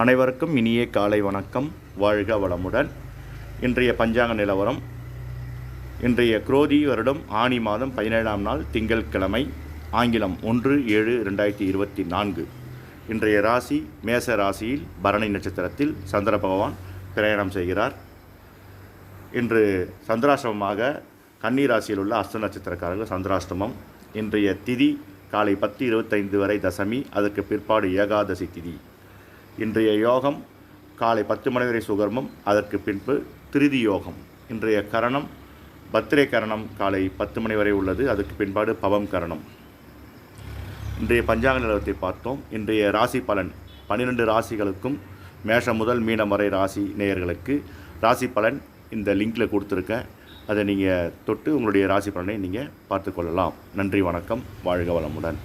அனைவருக்கும் இனிய காலை வணக்கம். வாழ்க வளமுடன். இன்றைய பஞ்சாங்க நிலவரம். இன்றைய குரோதி வருடம் ஆனி மாதம் 17ஆம் நாள் திங்கட்கிழமை, ஆங்கிலம் 1/7/2024. இன்றைய ராசி மேச ராசியில் பரணி நட்சத்திரத்தில் சந்திர பகவான் பிரயாணம் செய்கிறார். இன்று சந்திராஷ்டமமாக கன்னி ராசியில் உள்ள அஸ்த நட்சத்திரக்காரர்கள் சந்திராஷ்டமம். இன்றைய திதி காலை 10:25 வரை தசமி, அதற்கு பிற்பாடு ஏகாதசி திதி. இன்றைய யோகம் காலை 10 மணி வரை சுகர்மம், அதற்கு பின்பு திருதி யோகம். இன்றைய கரணம் பத்திரை கரணம் காலை 10 மணி வரை உள்ளது, அதற்கு பின்பாடு பவம் கரணம். இன்றைய பஞ்சாங்க நிலவரத்தை பார்த்தோம். இன்றைய ராசி பலன் 12 ராசிகளுக்கும் மேஷம் முதல் மீனம் வரை ராசி நேயர்களுக்கு ராசி பலன் இந்த லிங்கில் கொடுத்துருக்கேன். அதை நீங்கள் தொட்டு உங்களுடைய ராசி பலனை நீங்கள் பார்த்துக்கொள்ளலாம். நன்றி, வணக்கம், வாழ்க வளமுடன்.